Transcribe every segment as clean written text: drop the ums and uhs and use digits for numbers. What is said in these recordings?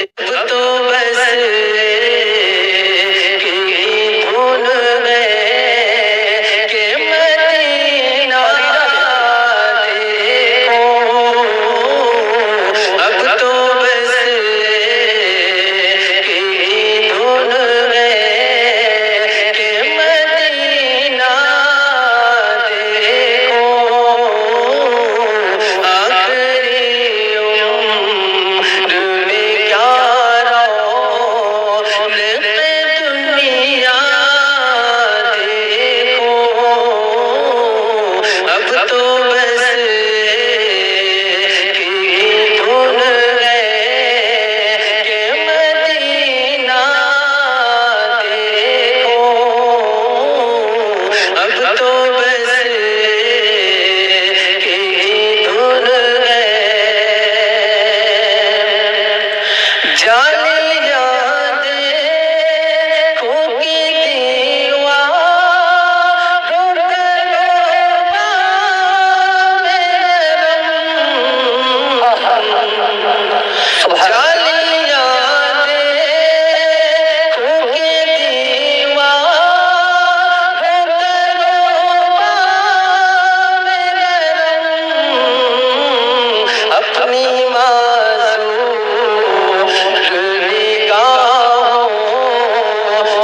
اب تو بس کی دھن میں کہ مدینہ دیکھو، اب تو بس کی دھن میں کہ مدینہ دیکھو، آخری عمر میں کیا رول پہ دنیا دیکھو، اب تو بس کی دھن ہے کہ مدینہ دیکھو، اب تو بس کی دھن ہے، جانے یادیں پھونکی دیوار رو کرو جانے یادیں پھونکی دیوار رو کرو اپنی معذور نگاہوں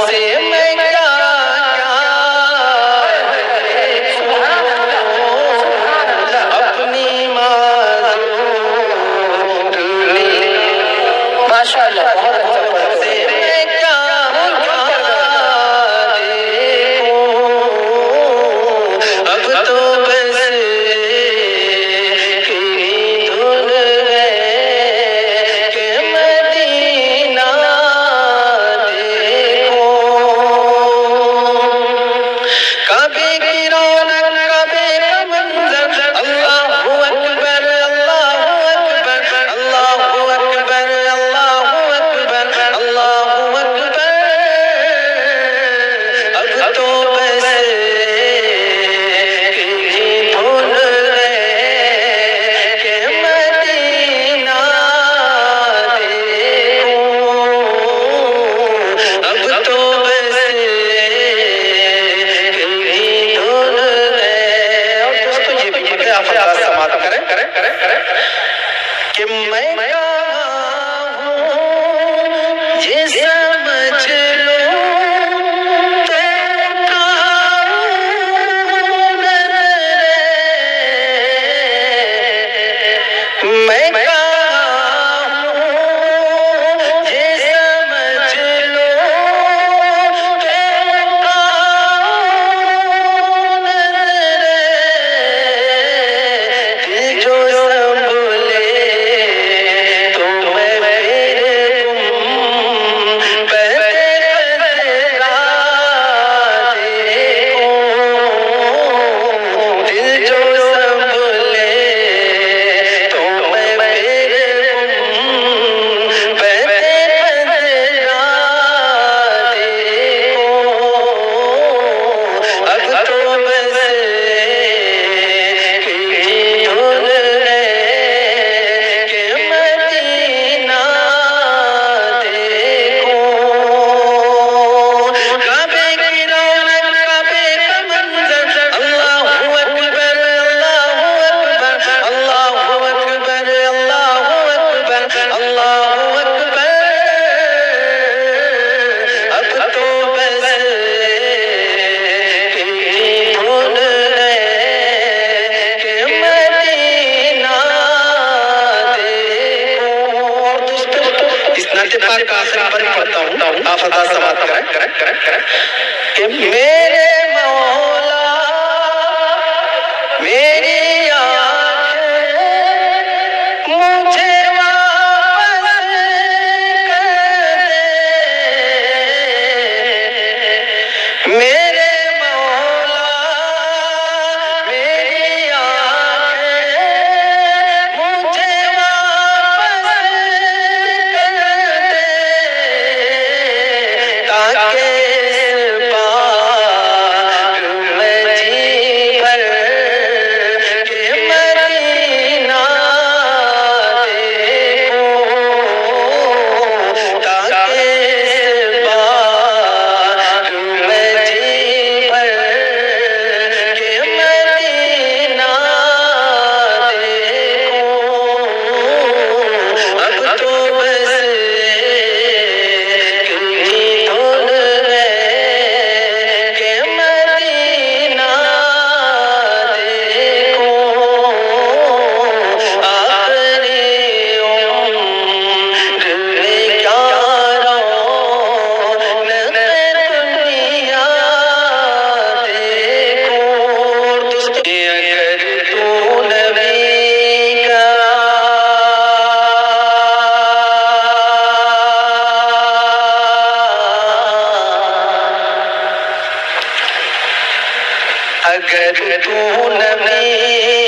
سے میں کیا اپنی معذور ماشاءاللہ سے میں کیا دیکھوں، اب تو بس کی دھن ہے کہ مدینہ دیکھو، کعبے کی رونق کعبے کا منظر، اللہ اکبر اللہ اکبر اللہ اکبر اللہ اکبر اللہ اکبر، اب تو بس کی دھن ہے کہ مدینہ دیکھو، اب تو بس کی دھن ہے، اور دوستو یہ بھی مجھے آپ حضرات سماعت کریں کہ میں کہاں ہوں یہ سمجھ لو، میں کہاں ہوں یہ سمجھ لو، جو سنبھلے تو میں پھر گم بہتے قطرات دیکھوں، دل جو سنبھلے تو میں پھر گم بہتے قطرات دیکھوں، اب تو بس کی دھن ہے کہ مدینہ دیکھو، کعبے کی رونق کعبے کا منظر، اللہ اکبر اللہ اکبر اللہ اکبر اللہ اکبر اللہ اکبر، اب تو بس کی دھن ہے کہ مدینہ دیکھو، اور دوستو اس نعت پاک کا آخری بند پڑھتا ہوں، آپ حضرات سماعت کریں کہ میرے مولا میری آنکھیں مجھے واپس کر دے، میرے مولا میری آنکھیں مجھے واپس کر دے، تاکہ اس بار اگر تو نبی